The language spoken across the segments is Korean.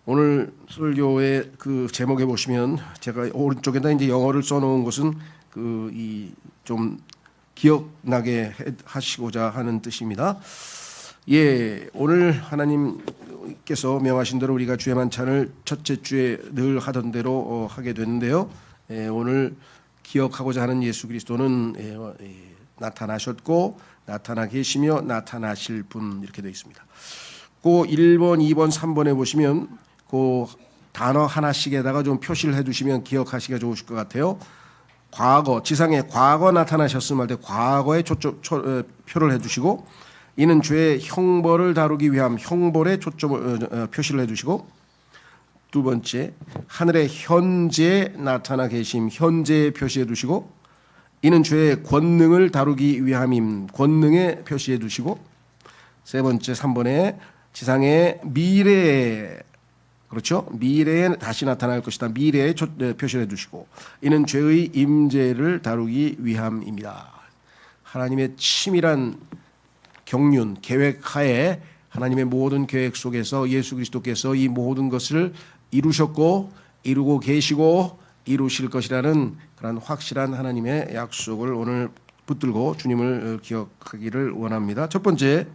오늘 설교의 그 제목에 보시면 제가 오른쪽에다 이제 영어를 써놓은 것은 좀 기억나게 하시고자 하는 뜻입니다. 예, 오늘 하나님께서 명하신 대로 우리가 주의 만찬을 첫째 주에 늘 하던 대로 하게 됐는데요. 오늘 기억하고자 하는 예수 그리스도는 나타나셨고 나타나 계시며 나타나실 분 이렇게 되어 있습니다. 그 1번, 2번, 3번에 보시면 그 단어 하나씩에다가 좀 표시를 해두시면 기억하시기가 좋으실 것 같아요. 과거, 지상에 과거 나타나셨음 할 때 과거에 표를 해두시고, 이는 죄의 형벌을 다루기 위함 형벌에 초점을 표시를 해두시고, 두 번째 하늘의 현재 나타나 계심 현재에 표시해 두시고, 이는 죄의 권능을 다루기 위함임 권능에 표시해 두시고, 세 번째 3번에 지상의 미래에, 그렇죠? 미래에 다시 나타날 것이다. 미래에 표시해 두시고, 이는 죄의 임재를 다루기 위함입니다. 하나님의 치밀한 경륜, 계획하에 하나님의 모든 계획 속에서 예수 그리스도께서 이 모든 것을 이루셨고 이루고 계시고 이루실 것이라는 그런 확실한 하나님의 약속을 오늘 붙들고 주님을 기억하기를 원합니다. 첫 번째,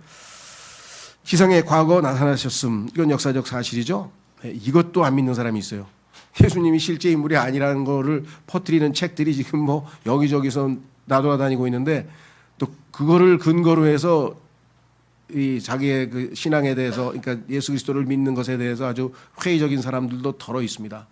지상에 과거 나타나셨음. 이건 역사적 사실이죠. 이것도 안 믿는 사람이 있어요. 예수님이 실제 인물이 아니라는 거를 퍼뜨리는 책들이 지금 뭐 여기저기서 나돌아다니고 있는데, 또 그거를 근거로 해서 이 자기의 그 신앙에 대해서, 그러니까 예수 그리스도를 믿는 것에 대해서 아주 회의적인 사람들도 덜어 있습니다.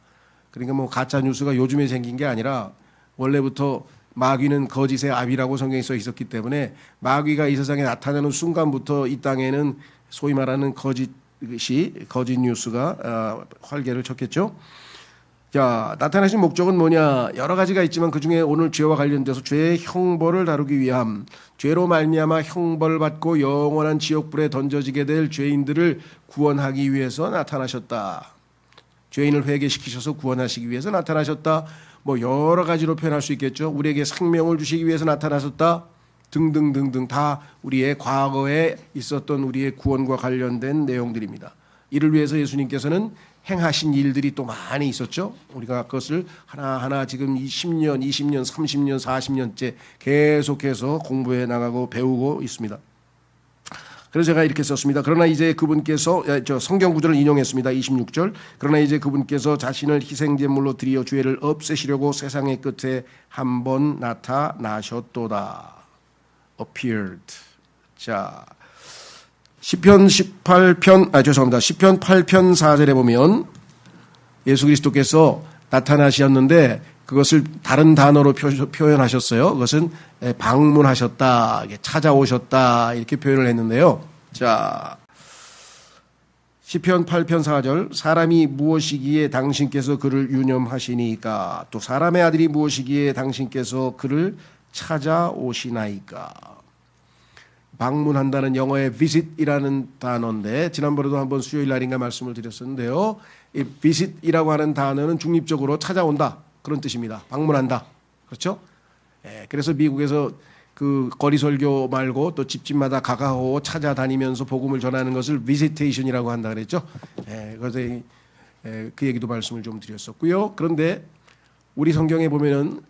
그러니까 뭐 가짜 뉴스가 요즘에 생긴 게 아니라 원래부터 마귀는 거짓의 아비라고 성경에 써 있었기 때문에 마귀가 이 세상에 나타나는 순간부터 이 땅에는 소위 말하는 거짓 뉴스가 활개를 쳤겠죠. 자, 나타나신 목적은 뭐냐? 여러 가지가 있지만 그중에 오늘 죄와 관련돼서 죄의 형벌을 다루기 위함, 죄로 말미암아 형벌을 받고 영원한 지옥불에 던져지게 될 죄인들을 구원하기 위해서 나타나셨다. 죄인을 회개시키셔서 구원하시기 위해서 나타나셨다. 뭐 여러 가지로 표현할 수 있겠죠. 우리에게 생명을 주시기 위해서 나타나셨다. 등등등등 다 우리의 과거에 있었던 우리의 구원과 관련된 내용들입니다. 이를 위해서 예수님께서는 행하신 일들이 또 많이 있었죠. 우리가 그것을 하나하나 지금 10년, 20년, 30년, 40년째 계속해서 공부해 나가고 배우고 있습니다. 그래서 제가 이렇게 썼습니다. 그러나 이제 그분께서, 성경 구절을 인용했습니다. 26절. 그러나 이제 그분께서 자신을 희생제물로 드리어 죄를 없애시려고 세상의 끝에 한번 나타나셨도다. appeared. 자, 시편 8편 8편 4절에 보면 예수 그리스도께서 나타나셨는데 그것을 다른 단어로 표현하셨어요. 그것은 방문하셨다, 찾아오셨다 이렇게 표현을 했는데요. 자, 시편 8편 4절. 사람이 무엇이기에 당신께서 그를 유념하시니까, 또 사람의 아들이 무엇이기에 당신께서 그를 찾아오시나이까. 방문한다는 영어의 visit이라는 단어인데, 지난번에도 한번 수요일 날인가 말씀을 드렸었는데요. 이 visit이라고 하는 단어는 중립적으로 찾아온다 그런 뜻입니다. 방문한다. 그렇죠? 그래서 미국에서 그 거리 설교 말고 또 집집마다 가가고 찾아다니면서 복음을 전하는 것을 visitation이라고 한다 그랬죠. 그래서 그 얘기도 말씀을 좀 드렸었고요. 그런데 우리 성경에 보면은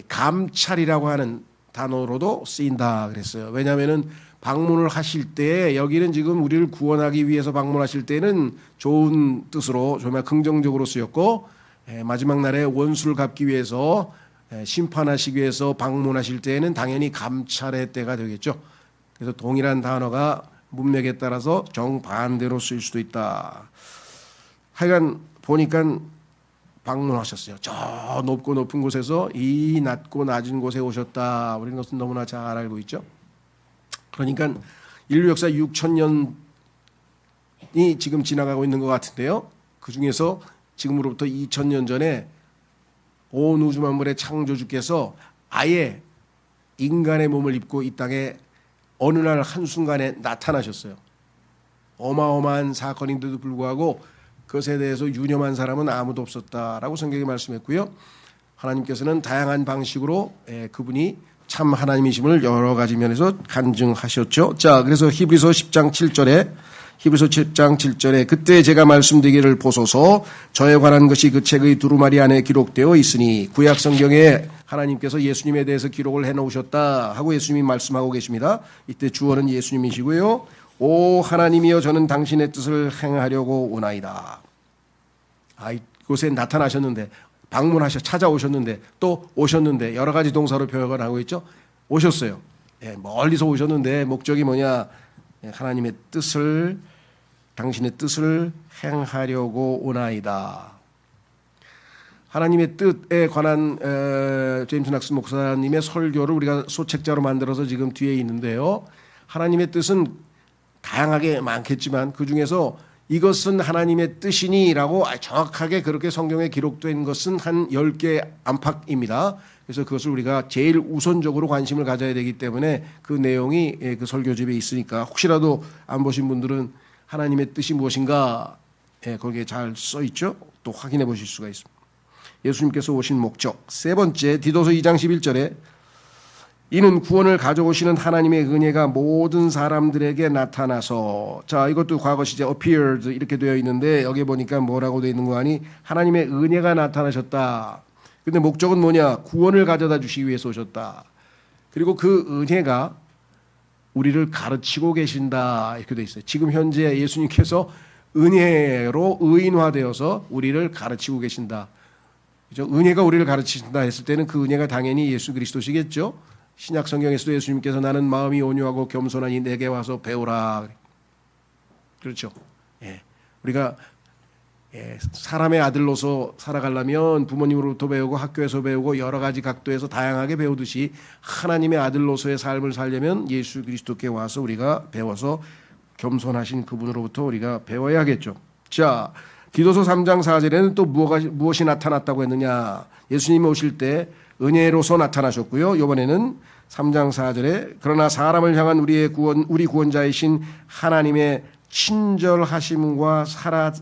감찰이라고 하는 단어로도 쓰인다 그랬어요. 왜냐하면은 방문을 하실 때, 여기는 지금 우리를 구원하기 위해서 방문하실 때는 좋은 뜻으로 정말 긍정적으로 쓰였고, 마지막 날에 원수를 갚기 위해서 심판하시기 위해서 방문하실 때에는 당연히 감찰의 때가 되겠죠. 그래서 동일한 단어가 문맥에 따라서 정반대로 쓰일 수도 있다. 하여간 보니까 방문하셨어요. 저 높고 높은 곳에서 이 낮고 낮은 곳에 오셨다. 우리는 그것은 너무나 잘 알고 있죠. 그러니까 인류 역사 6,000년이 지금 지나가고 있는 것 같은데요. 그 중에서 지금으로부터 2,000년 전에 온 우주 만물의 창조주께서 아예 인간의 몸을 입고 이 땅에 어느 날 한순간에 나타나셨어요. 어마어마한 사건인데도 불구하고 그것에 대해서 유념한 사람은 아무도 없었다라고 성경이 말씀했고요. 하나님께서는 다양한 방식으로 그분이 참 하나님이심을 여러 가지 면에서 간증하셨죠. 자, 그래서 히브리서 10장 7절에 히브리서 10장 7절에 그때 제가 말씀드리기를 보소서 저에 관한 것이 그 책의 두루마리 안에 기록되어 있으니 구약 성경에 하나님께서 예수님에 대해서 기록을 해놓으셨다 하고 예수님이 말씀하고 계십니다. 이때 주어는 예수님이시고요. 오 하나님이여 저는 당신의 뜻을 행하려고 오나이다. 이곳에 나타나셨는데 찾아오셨는데 또 오셨는데 여러 가지 동사로 표현을 하고 있죠. 오셨어요. 멀리서 오셨는데 목적이 뭐냐? 하나님의 뜻을 당신의 뜻을 행하려고 오나이다. 하나님의 뜻에 관한 제임스 낙스 목사님의 설교를 우리가 소책자로 만들어서 지금 뒤에 있는데요. 하나님의 뜻은 다양하게 많겠지만 그중에서 이것은 하나님의 뜻이니라고 정확하게 그렇게 성경에 기록된 것은 한 10개 안팎입니다. 그래서 그것을 우리가 제일 우선적으로 관심을 가져야 되기 때문에 그 내용이 그 설교집에 있으니까 혹시라도 안 보신 분들은 하나님의 뜻이 무엇인가 거기에 잘 써 있죠. 또 확인해 보실 수가 있습니다. 예수님께서 오신 목적 세 번째 디도서 2장 11절에 이는 구원을 가져오시는 하나님의 은혜가 모든 사람들에게 나타나서 자 이것도 과거 시제 appeared 이렇게 되어 있는데 여기 보니까 뭐라고 되어 있는 거 아니 하나님의 은혜가 나타나셨다. 근데 목적은 뭐냐? 구원을 가져다 주시기 위해서 오셨다. 그리고 그 은혜가 우리를 가르치고 계신다 이렇게 되어 있어요. 지금 현재 예수님께서 은혜로 의인화되어서 우리를 가르치고 계신다. 그렇죠? 은혜가 우리를 가르치신다 했을 때는 그 은혜가 당연히 예수 그리스도시겠죠. 신약 성경에서도 예수님께서 나는 마음이 온유하고 겸손하니 내게 와서 배우라. 그렇죠. 우리가 사람의 아들로서 살아가려면 부모님으로부터 배우고 학교에서 배우고 여러 가지 각도에서 다양하게 배우듯이 하나님의 아들로서의 삶을 살려면 예수 그리스도께 와서 우리가 배워서 겸손하신 그분으로부터 우리가 배워야겠죠. 자, 디도서 3장 4절에는 또 무엇이 나타났다고 했느냐? 예수님이 오실 때 은혜로서 나타나셨고요. 이번에는 3장 4절에 그러나 사람을 향한 우리 구원자이신 하나님의 친절하심과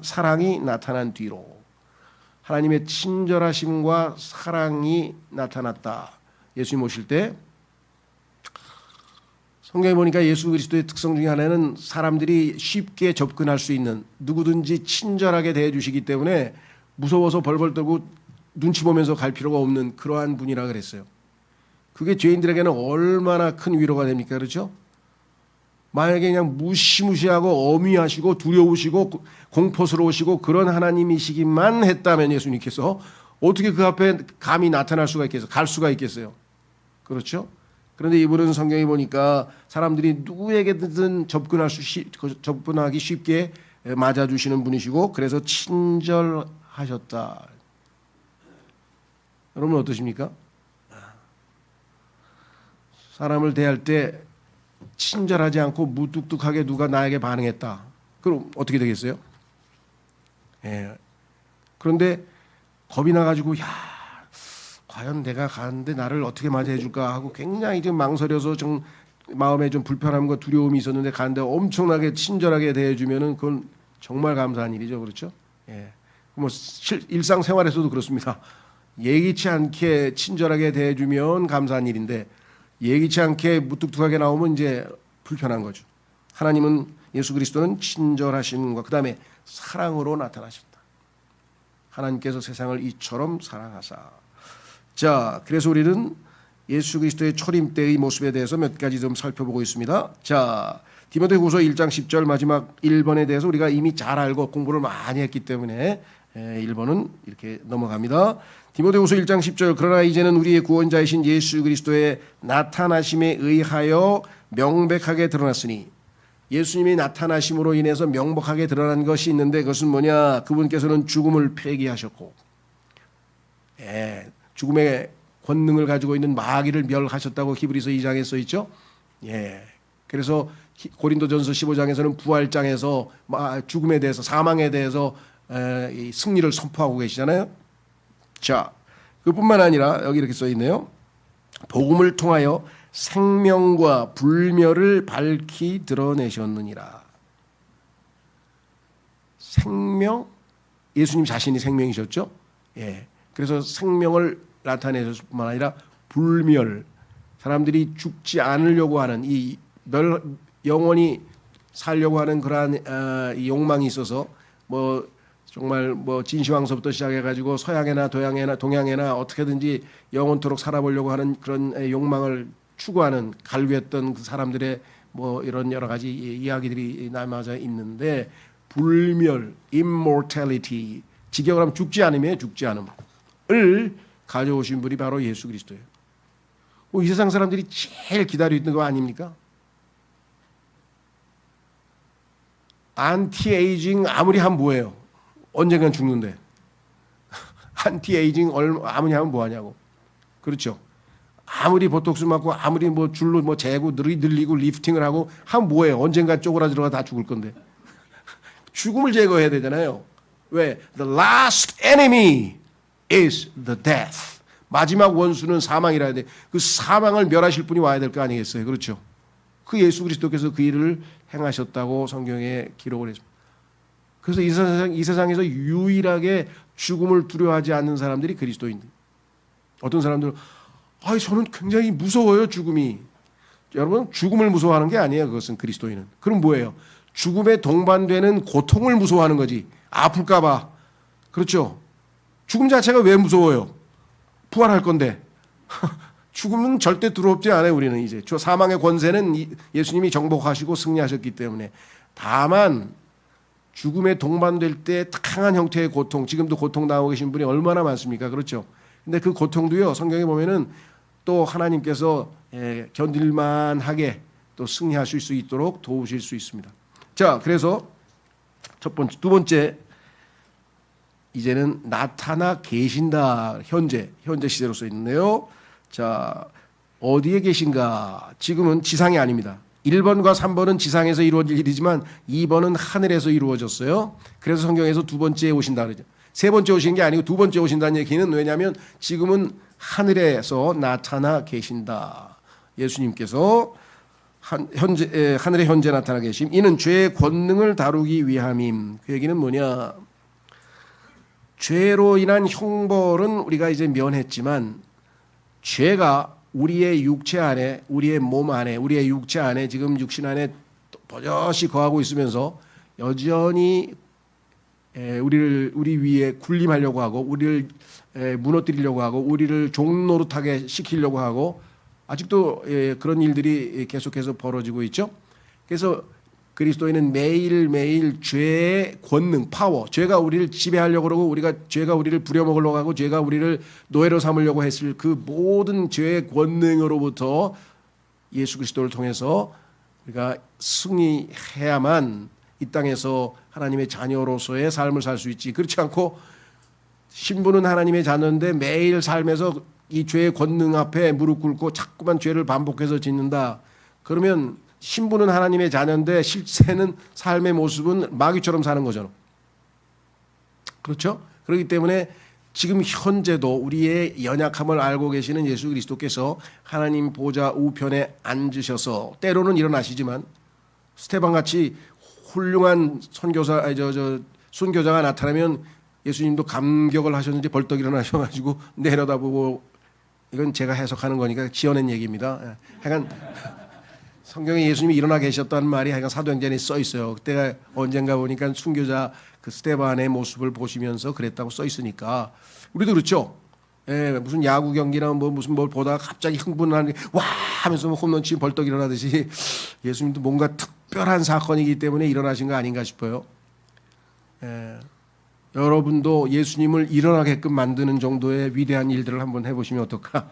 사랑이 나타난 뒤로 하나님의 친절하심과 사랑이 나타났다. 예수님 오실 때 성경에 보니까 예수 그리스도의 특성 중에 하나는 사람들이 쉽게 접근할 수 있는 누구든지 친절하게 대해주시기 때문에 무서워서 벌벌 떨고 눈치 보면서 갈 필요가 없는 그러한 분이라 그랬어요. 그게 죄인들에게는 얼마나 큰 위로가 됩니까? 그렇죠? 만약에 그냥 무시무시하고 어미하시고 두려우시고 공포스러우시고 그런 하나님이시기만 했다면 예수님께서 어떻게 그 앞에 감히 나타날 수가 있겠어요? 갈 수가 있겠어요? 그렇죠? 그런데 이분은 성경에 보니까 사람들이 누구에게든 접근하기 쉽게 맞아주시는 분이시고 그래서 친절하셨다. 여러분 어떠십니까? 사람을 대할 때 친절하지 않고 무뚝뚝하게 누가 나에게 반응했다. 그럼 어떻게 되겠어요? 그런데 겁이 나가지고 야 과연 내가 가는데 나를 어떻게 맞이해 줄까 하고 굉장히 좀 망설여서 좀 마음에 좀 불편함과 두려움이 있었는데 가는데 엄청나게 친절하게 대해주면은 그건 정말 감사한 일이죠. 그렇죠? 뭐 일상생활에서도 그렇습니다. 예기치 않게 친절하게 대해주면 감사한 일인데 예기치 않게 무뚝뚝하게 나오면 이제 불편한 거죠. 하나님은 예수 그리스도는 친절하심과 그 다음에 사랑으로 나타나셨다. 하나님께서 세상을 이처럼 사랑하사. 자, 그래서 우리는 예수 그리스도의 초림 때의 모습에 대해서 몇 가지 좀 살펴보고 있습니다. 자, 디모데후서 1장 10절 마지막 1번에 대해서 우리가 이미 잘 알고 공부를 많이 했기 때문에 1번은 이렇게 넘어갑니다. 디모데후서 1장 10절 그러나 이제는 우리의 구원자이신 예수 그리스도의 나타나심에 의하여 명백하게 드러났으니 예수님이 나타나심으로 인해서 명백하게 드러난 것이 있는데 그것은 뭐냐? 그분께서는 죽음을 폐기하셨고 죽음의 권능을 가지고 있는 마귀를 멸하셨다고 히브리서 2장에 써 있죠. 그래서 고린도전서 15장에서는 부활장에서 죽음에 대해서 사망에 대해서 승리를 선포하고 계시잖아요. 자, 그뿐만 아니라 여기 이렇게 써 있네요. 복음을 통하여 생명과 불멸을 밝히 드러내셨느니라. 생명, 예수님 자신이 생명이셨죠. 그래서 생명을 나타내셨을 뿐만 아니라 불멸, 사람들이 죽지 않으려고 하는 이 영원히 살려고 하는 그러한 이 욕망이 있어서 뭐 정말 뭐 진시황서부터 시작해가지고 서양이나 동양이나 어떻게든지 영원토록 살아보려고 하는 그런 욕망을 추구하는 갈구했던 그 사람들의 뭐 이런 여러 가지 이야기들이 남아져 있는데, 불멸, immortality, 직역을 하면 죽지 않음이에요. 죽지 않음을 가져오신 분이 바로 예수 그리스도예요. 이 세상 사람들이 제일 기다리고 있는 거 아닙니까? 안티에이징 아무리 하면 뭐예요? 언젠간 죽는데. 안티에이징 아무리 하면 뭐하냐고. 그렇죠? 아무리 보톡스 맞고 아무리 뭐 줄로 뭐 재고 늘리고 리프팅을 하고 하면 뭐예요? 언젠가 쪼그라들어가 다 죽을 건데. 죽음을 제거해야 되잖아요. 왜? The last enemy is the death. 마지막 원수는 사망이라 해야 돼. 그 사망을 멸하실 분이 와야 될 거 아니겠어요? 그렇죠? 그 예수 그리스도께서 그 일을 행하셨다고 성경에 기록을 했습니다. 그래서 이 세상에서 유일하게 죽음을 두려워하지 않는 사람들이 그리스도인들. 어떤 사람들은 저는 굉장히 무서워요, 죽음이. 여러분, 죽음을 무서워하는 게 아니에요. 그것은 그리스도인은. 그럼 뭐예요? 죽음에 동반되는 고통을 무서워하는 거지. 아플까 봐. 그렇죠? 죽음 자체가 왜 무서워요? 부활할 건데. 죽음은 절대 두렵지 않아요. 우리는 이제 사망의 권세는 예수님이 정복하시고 승리하셨기 때문에. 다만 죽음에 동반될 때 강한 형태의 고통, 지금도 고통 당하고 계신 분이 얼마나 많습니까? 그렇죠? 근데 그 고통도요, 성경에 보면은 또 하나님께서 견딜만하게 또 승리하실 수 있도록 도우실 수 있습니다. 자, 그래서 두 번째, 이제는 나타나 계신다. 현재 시제로 써 있는데요. 자, 어디에 계신가? 지금은 지상이 아닙니다. 1번과 3번은 지상에서 이루어질 일이지만 2번은 하늘에서 이루어졌어요. 그래서 성경에서 두 번째에 오신다 그러죠. 세 번째 오신 게 아니고 두 번째 오신다는 얘기는, 왜냐하면 지금은 하늘에서 나타나 계신다. 예수님께서 하늘에 현재 나타나 계심. 이는 죄의 권능을 다루기 위함임. 그 얘기는 뭐냐? 죄로 인한 형벌은 우리가 이제 면했지만, 죄가 우리의 육체 안에, 우리의 몸 안에, 우리의 육체 안에, 지금 육신 안에 버젓이 거하고 있으면서 여전히 우리 위에 군림하려고 하고, 우리를 무너뜨리려고 하고, 우리를 종노릇하게 시키려고 하고, 아직도 그런 일들이 계속해서 벌어지고 있죠. 그래서 그리스도인은 매일매일 죄의 권능, 파워, 죄가 우리를 지배하려고 그러고, 죄가 우리를 부려먹으려고 하고, 죄가 우리를 노예로 삼으려고 했을 그 모든 죄의 권능으로부터 예수 그리스도를 통해서 우리가 승리해야만 이 땅에서 하나님의 자녀로서의 삶을 살 수 있지. 그렇지 않고 신부는 하나님의 자녀인데 매일 삶에서 이 죄의 권능 앞에 무릎 꿇고 자꾸만 죄를 반복해서 짓는다. 그러면 신부는 하나님의 자녀인데 실제는 삶의 모습은 마귀처럼 사는 거잖아. 그렇죠? 그렇기 때문에 지금 현재도 우리의 연약함을 알고 계시는 예수 그리스도께서 하나님 보좌 우편에 앉으셔서, 때로는 일어나시지만 스테반같이 훌륭한 순교자가 나타나면 예수님도 감격을 하셨는지 벌떡 일어나셔가지고 내려다보고, 이건 제가 해석하는 거니까 지어낸 얘기입니다. 하여간 성경에 예수님이 일어나 계셨다는 말이 하여간 사도행전에 써 있어요. 그때가 언젠가 보니까 순교자 그 스데반의 모습을 보시면서 그랬다고 써 있으니까 우리도 그렇죠. 무슨 야구 경기나 무슨 뭘 보다가 갑자기 흥분하는 와 하면서 홈런 치면 벌떡 일어나듯이 예수님도 뭔가 특별한 사건이기 때문에 일어나신 거 아닌가 싶어요. 여러분도 예수님을 일어나게끔 만드는 정도의 위대한 일들을 한번 해보시면 어떨까?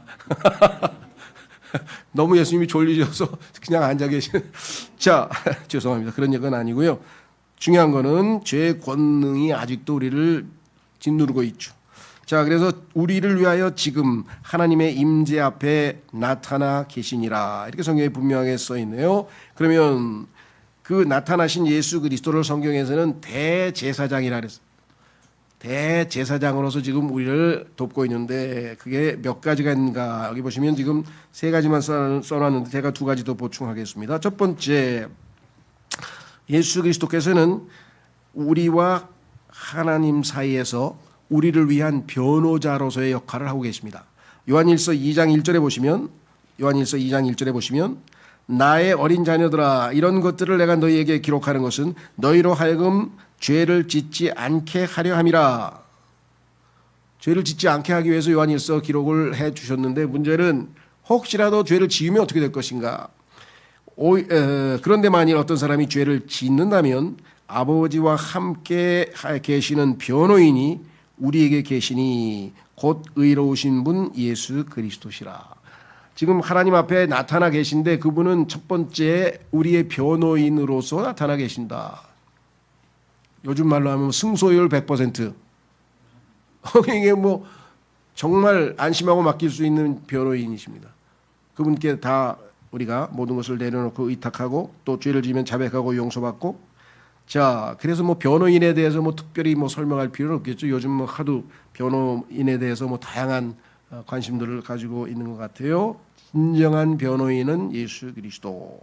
너무 예수님이 졸리셔서 그냥 앉아 계시는. 자, 죄송합니다. 그런 얘기는 아니고요. 중요한 거는 죄의 권능이 아직도 우리를 짓누르고 있죠. 자, 그래서 우리를 위하여 지금 하나님의 임재 앞에 나타나 계시니라. 이렇게 성경에 분명하게 써 있네요. 그러면 그 나타나신 예수 그리스도를 성경에서는 대제사장이라 그랬어요. 대제사장으로서 지금 우리를 돕고 있는데 그게 몇 가지가 있는가? 여기 보시면 지금 세 가지만 써놨는데 제가 두 가지 더 보충하겠습니다. 첫 번째, 예수 그리스도께서는 우리와 하나님 사이에서 우리를 위한 변호자로서의 역할을 하고 계십니다. 요한일서 2장 1절에 보시면 나의 어린 자녀들아, 이런 것들을 내가 너희에게 기록하는 것은 너희로 하여금 죄를 짓지 않게 하려 함이라. 죄를 짓지 않게 하기 위해서 요한일서 기록을 해 주셨는데, 문제는 혹시라도 죄를 지으면 어떻게 될 것인가. 그런데 만일 어떤 사람이 죄를 짓는다면 아버지와 함께 계시는 변호인이 우리에게 계시니 곧 의로우신 분 예수 그리스도시라. 지금 하나님 앞에 나타나 계신데 그분은 첫 번째 우리의 변호인으로서 나타나 계신다. 요즘 말로 하면 승소율 100%. 이게 뭐 정말 안심하고 맡길 수 있는 변호인이십니다. 그분께 다 우리가 모든 것을 내려놓고 의탁하고, 또 죄를 지으면 자백하고 용서받고. 자, 그래서 뭐 변호인에 대해서 뭐 특별히 뭐 설명할 필요는 없겠죠. 요즘 뭐 하도 변호인에 대해서 뭐 다양한 관심들을 가지고 있는 것 같아요. 진정한 변호인은 예수 그리스도.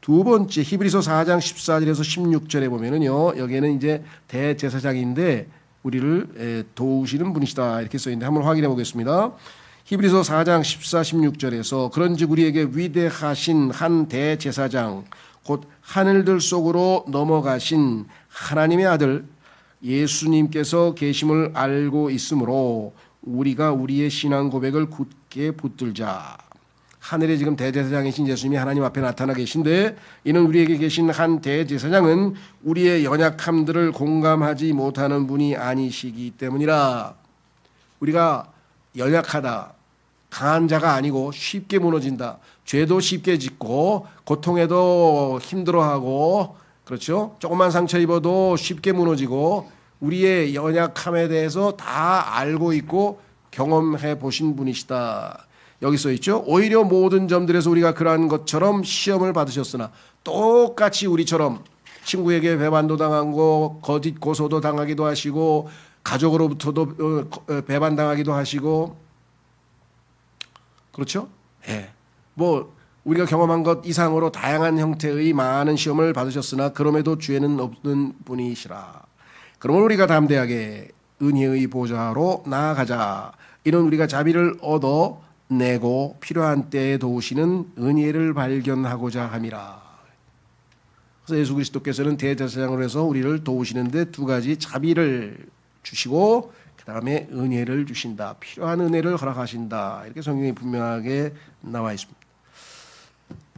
두 번째, 히브리서 4장 14절에서 16절에 보면은요, 여기에는 이제 대제사장인데 우리를 도우시는 분이시다 이렇게 써 있는데 한번 확인해 보겠습니다. 히브리서 4장 14, 16절에서 그런즉 우리에게 위대하신 한 대제사장 곧 하늘들 속으로 넘어가신 하나님의 아들 예수님께서 계심을 알고 있으므로 우리가 우리의 신앙 고백을 굳게 붙들자. 하늘에 지금 대제사장이신 예수님이 하나님 앞에 나타나 계신데, 이는 우리에게 계신 한 대제사장은 우리의 연약함들을 공감하지 못하는 분이 아니시기 때문이라. 우리가 연약하다, 강한 자가 아니고 쉽게 무너진다, 죄도 쉽게 짓고 고통에도 힘들어하고, 그렇죠? 조금만 상처 입어도 쉽게 무너지고, 우리의 연약함에 대해서 다 알고 있고 경험해 보신 분이시다. 여기 써 있죠. 오히려 모든 점들에서 우리가 그러한 것처럼 시험을 받으셨으나, 똑같이 우리처럼 친구에게 배반도 당하고 거짓 고소도 당하기도 하시고 가족으로부터도 배반당하기도 하시고, 그렇죠? 예. 뭐 우리가 경험한 것 이상으로 다양한 형태의 많은 시험을 받으셨으나 그럼에도 죄는 없는 분이시라. 그러면 우리가 담대하게 은혜의 보좌로 나아가자. 이는 우리가 자비를 얻어 내고 필요한 때에 도우시는 은혜를 발견하고자 함이라. 그래서 예수 그리스도께서는 대제사장으로 해서 우리를 도우시는데 두 가지, 자비를 주시고 그 다음에 은혜를 주신다. 필요한 은혜를 허락하신다. 이렇게 성경에 분명하게 나와 있습니다.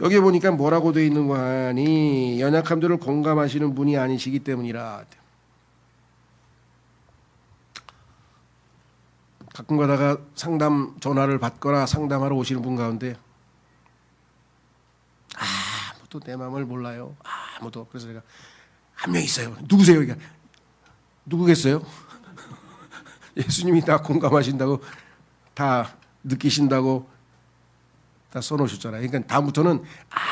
여기 보니까 뭐라고 되어 있는 거 하니, 연약함들을 공감하시는 분이 아니시기 때문이라. 가끔 가다가 상담 전화를 받거나 상담하러 오시는 분 가운데 아무도 내 마음을 몰라요. 아무도. 그래서 내가 한 명 있어요. 누구세요? 그러니까 누구겠어요? 예수님이 다 공감하신다고, 다 느끼신다고 다 써놓으셨잖아요. 그러니까 다음부터는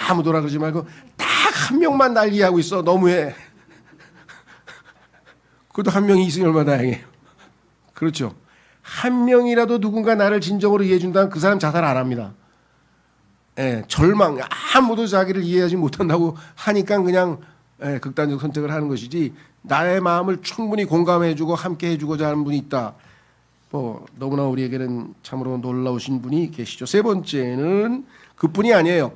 아무도라 그러지 말고 딱 한 명만 날 이해하고 있어. 너무해. 그것도 한 명이 있으니 얼마나 다행이에요. 그렇죠? 한 명이라도 누군가 나를 진정으로 이해해 준다면 그 사람 자살 안 합니다. 예, 절망, 아무도 자기를 이해하지 못한다고 하니까 그냥 극단적 선택을 하는 것이지, 나의 마음을 충분히 공감해주고 함께 해주고자 하는 분이 있다. 뭐 너무나 우리에게는 참으로 놀라우신 분이 계시죠. 세 번째는 그뿐이 아니에요.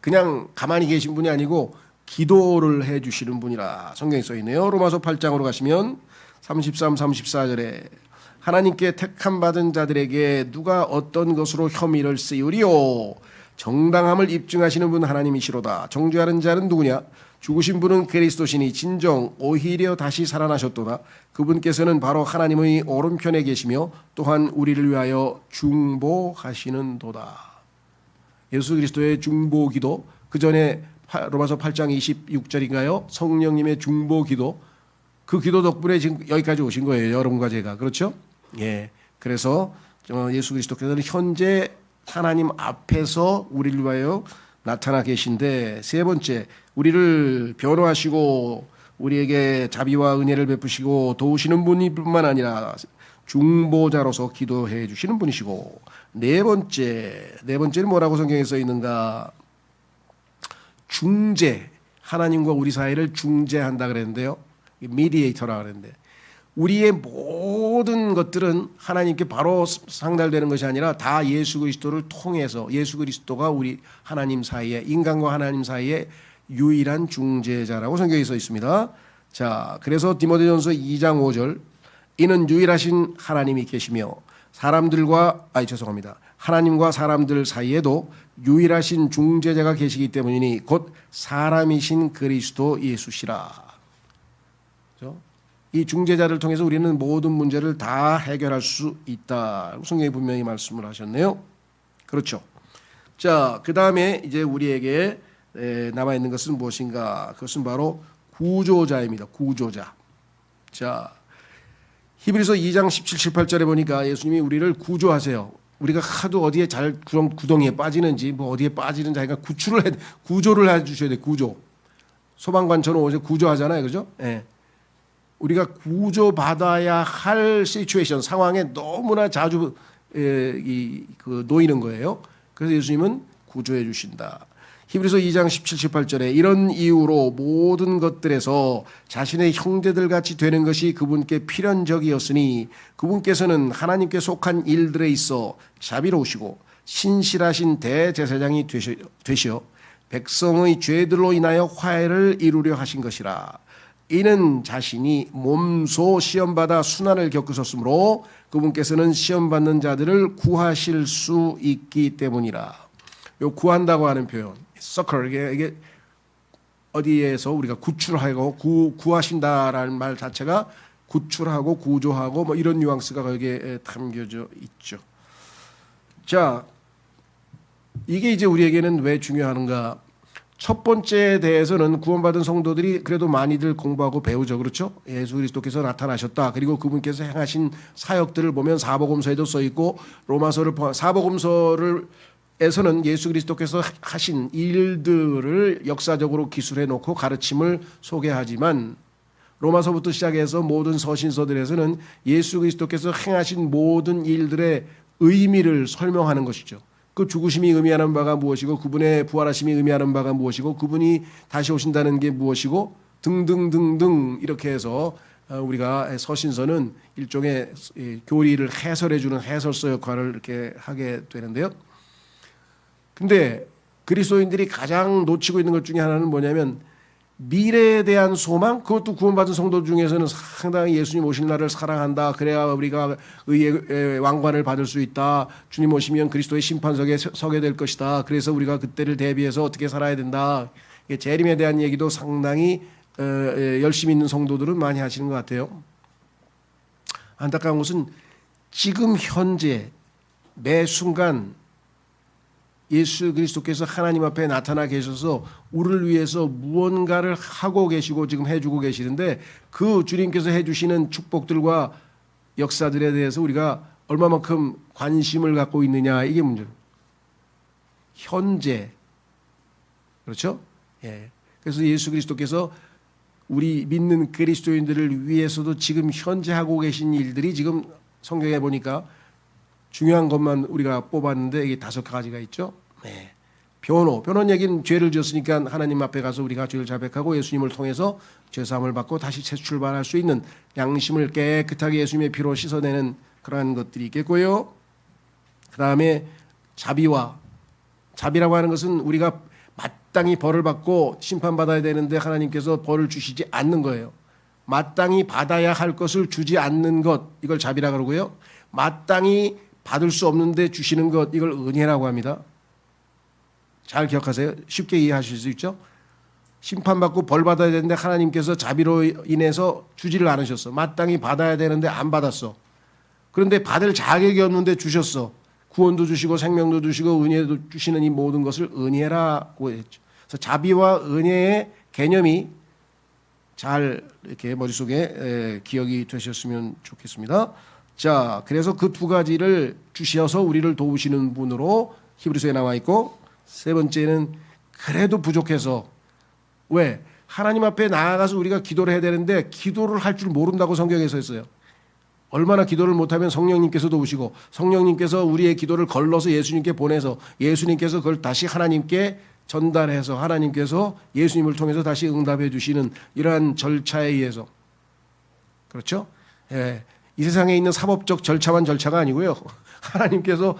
그냥 가만히 계신 분이 아니고 기도를 해주시는 분이라 성경에 써 있네요. 로마서 8장으로 가시면 33, 34절에 하나님께 택함 받은 자들에게 누가 어떤 것으로 혐의를 씌우리요? 정당함을 입증하시는 분 하나님이시로다. 정죄하는 자는 누구냐? 죽으신 분은 그리스도시니 진정 오히려 다시 살아나셨도다. 그분께서는 바로 하나님의 오른편에 계시며 또한 우리를 위하여 중보하시는도다. 예수 그리스도의 중보기도, 그 전에 로마서 8장 26절인가요? 성령님의 중보기도, 그 기도 덕분에 지금 여기까지 오신 거예요. 여러분과 제가. 그렇죠? 예. 그래서 예수 그리스도께서는 현재 하나님 앞에서 우리를 위하여 나타나 계신데, 세 번째, 우리를 변호하시고 우리에게 자비와 은혜를 베푸시고 도우시는 분뿐만 아니라 중보자로서 기도해 주시는 분이시고, 네 번째는 뭐라고 성경에 써 있는가? 중재, 하나님과 우리 사이를 중재한다 그랬는데요. 미디에이터라 그랬는데, 우리의 모든 것들은 하나님께 바로 상달되는 것이 아니라 다 예수 그리스도를 통해서 예수 그리스도가 우리 하나님 사이에 인간과 하나님 사이에 유일한 중재자라고 성경에 써 있습니다. 자, 그래서 디모데전서 2장 5절 이는 유일하신 하나님이 계시며 하나님과 사람들 사이에도 유일하신 중재자가 계시기 때문이니 곧 사람이신 그리스도 예수시라. 그렇죠? 이 중재자를 통해서 우리는 모든 문제를 다 해결할 수 있다. 성경이 분명히 말씀을 하셨네요. 그렇죠. 자, 그 다음에 이제 우리에게 남아 있는 것은 무엇인가? 그것은 바로 구조자입니다. 구조자. 자, 히브리서 2장 17, 18절에 보니까 예수님이 우리를 구조하세요. 우리가 하도 어디에 잘 구덩이에 빠지는지 뭐 어디에 빠지는 자기가 구조를 해주셔야 돼. 구조. 소방관처럼 오셔서 구조하잖아요, 그죠? 예. 우리가 구조받아야 할 시츄에이션 상황에 너무나 자주 놓이는 거예요. 그래서 예수님은 구조해 주신다. 히브리서 2장 17, 18절에 이런 이유로 모든 것들에서 자신의 형제들 같이 되는 것이 그분께 필연적이었으니 그분께서는 하나님께 속한 일들에 있어 자비로우시고 신실하신 대제사장이 되시어 백성의 죄들로 인하여 화해를 이루려 하신 것이라. 이는 자신이 몸소 시험받아 순환을 겪으셨으므로 그분께서는 시험받는 자들을 구하실 수 있기 때문이라. 요 구한다고 하는 표현 succor 이게 어디에서 우리가 구출하고 구하신다라는 말 자체가 구출하고 구조하고 뭐 이런 뉘앙스가 거기에 담겨져 있죠. 자, 이게 이제 우리에게는 왜 중요한가? 첫 번째에 대해서는 구원받은 성도들이 그래도 많이들 공부하고 배우죠. 그렇죠? 예수 그리스도께서 나타나셨다. 그리고 그분께서 행하신 사역들을 보면 사복음서에도 써 있고 사복음서를 에서는 예수 그리스도께서 하신 일들을 역사적으로 기술해 놓고 가르침을 소개하지만 로마서부터 시작해서 모든 서신서들에서는 예수 그리스도께서 행하신 모든 일들의 의미를 설명하는 것이죠. 그 죽으심이 의미하는 바가 무엇이고 그분의 부활하심이 의미하는 바가 무엇이고 그분이 다시 오신다는 게 무엇이고 등등등등 이렇게 해서 우리가 서신서는 일종의 교리를 해설해 주는 해설서 역할을 이렇게 하게 되는데요. 근데 그리스도인들이 가장 놓치고 있는 것 중에 하나는 뭐냐면 미래에 대한 소망, 그것도 구원받은 성도 중에서는 상당히 예수님 오실 날을 사랑한다. 그래야 우리가 의의 왕관을 받을 수 있다. 주님 오시면 그리스도의 심판석에 서게 될 것이다. 그래서 우리가 그때를 대비해서 어떻게 살아야 된다. 재림에 대한 얘기도 상당히 열심히 있는 성도들은 많이 하시는 것 같아요. 안타까운 것은 지금 현재 매 순간 예수 그리스도께서 하나님 앞에 나타나 계셔서 우리를 위해서 무언가를 하고 계시고 지금 해주고 계시는데 그 주님께서 해주시는 축복들과 역사들에 대해서 우리가 얼마만큼 관심을 갖고 있느냐, 이게 문제입니다. 현재, 그렇죠? 예. 그래서 예수 그리스도께서 우리 믿는 그리스도인들을 위해서도 지금 현재 하고 계신 일들이 지금 성경에 보니까 중요한 것만 우리가 뽑았는데 이게 5가지가 있죠. 네. 변호는 얘기는 죄를 지었으니까 하나님 앞에 가서 우리가 죄를 자백하고 예수님을 통해서 죄사함을 받고 다시 재출발할 수 있는 양심을 깨끗하게 예수님의 피로 씻어내는 그러한 것들이 있겠고요. 그 다음에 자비라고 하는 것은 우리가 마땅히 벌을 받고 심판받아야 되는데 하나님께서 벌을 주시지 않는 거예요. 마땅히 받아야 할 것을 주지 않는 것, 이걸 자비라 그러고요. 마땅히 받을 수 없는데 주시는 것, 이걸 은혜라고 합니다. 잘 기억하세요. 쉽게 이해하실 수 있죠. 심판받고 벌 받아야 되는데 하나님께서 자비로 인해서 주지를 않으셨어. 마땅히 받아야 되는데 안 받았어. 그런데 받을 자격이 없는데 주셨어. 구원도 주시고 생명도 주시고 은혜도 주시는 이 모든 것을 은혜라고 했죠. 그래서 자비와 은혜의 개념이 잘 이렇게 머릿속에 기억이 되셨으면 좋겠습니다. 자, 그래서 그 2가지를 주셔서 우리를 도우시는 분으로 히브리서에 나와 있고, 세 번째는 그래도 부족해서, 왜? 하나님 앞에 나아가서 우리가 기도를 해야 되는데 기도를 할 줄 모른다고 성경에 써 있어요. 얼마나 기도를 못하면 성령님께서도 오시고 성령님께서 우리의 기도를 걸러서 예수님께 보내서 예수님께서 그걸 다시 하나님께 전달해서 하나님께서 예수님을 통해서 다시 응답해 주시는 이러한 절차에 의해서, 그렇죠? 예. 이 세상에 있는 사법적 절차만 절차가 아니고요. 하나님께서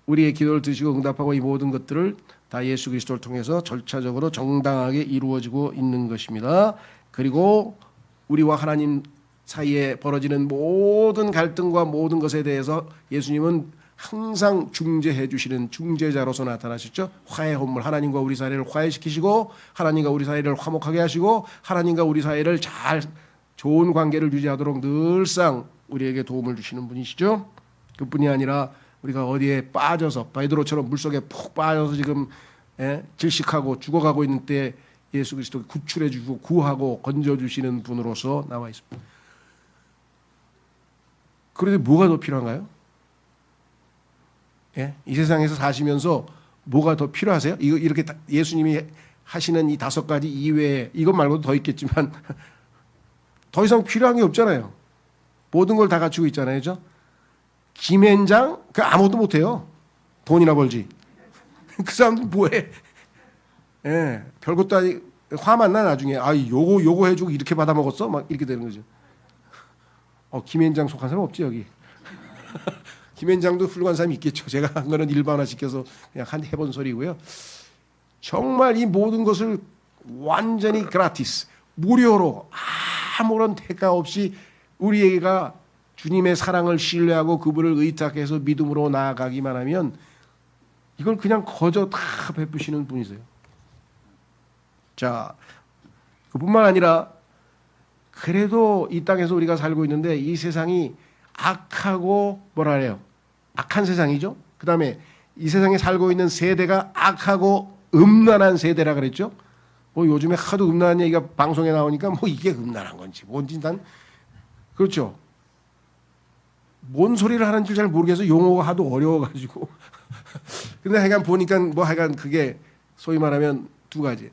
우리의 기도를 드시고 응답하고 이 모든 것들을 다 예수 그리스도를 통해서 절차적으로 정당하게 이루어지고 있는 것입니다. 그리고 우리와 하나님 사이에 벌어지는 모든 갈등과 모든 것에 대해서 예수님은 항상 중재해 주시는 중재자로서 나타나셨죠. 화해 헌물, 하나님과 우리 사이를 화해시키시고 하나님과 우리 사이를 화목하게 하시고 하나님과 우리 사이를 잘 좋은 관계를 유지하도록 늘상 우리에게 도움을 주시는 분이시죠. 그뿐이 아니라 우리가 어디에 빠져서 베드로처럼 물속에 푹 빠져서 지금 질식하고 죽어가고 있는 때 예수 그리스도가 구출해 주고 구하고 건져 주시는 분으로서 나와 있습니다. 그런데 뭐가 더 필요한가요? 이 세상에서 사시면서 뭐가 더 필요하세요? 이렇게 예수님이 하시는 이 5가지 이외에 이것 말고도 더 있겠지만 더 이상 필요한 게 없잖아요. 모든 걸 다 갖추고 있잖아요. 그죠? 김앤장 그 아무것도 못해요. 돈이나 벌지. 그 사람들 뭐해? 별것도 아니. 화만 나 나중에. 요거 해주고 이렇게 받아 먹었어? 막 이렇게 되는 거죠. 김앤장 속한 사람 없지 여기. 김앤장도 훌륭한 사람이 있겠죠. 제가 한 거는 일반화 시켜서 그냥 해본 소리고요. 정말 이 모든 것을 완전히 그라티스 무료로 아무런 대가 없이 우리가 주님의 사랑을 신뢰하고 그분을 의탁해서 믿음으로 나아가기만 하면 이걸 그냥 거저 다 베푸시는 분이세요. 자, 그뿐만 아니라 그래도 이 땅에서 우리가 살고 있는데 이 세상이 악하고 뭐라 해요? 악한 세상이죠. 그 다음에 이 세상에 살고 있는 세대가 악하고 음란한 세대라 그랬죠. 요즘에 하도 음란한 얘기가 방송에 나오니까 이게 음란한 건지 뭔지 난 그렇죠. 뭔 소리를 하는지 잘 모르겠어. 용어가 하도 어려워가지고. 근데 하여간 보니까 하여간 그게 소위 말하면 2가지.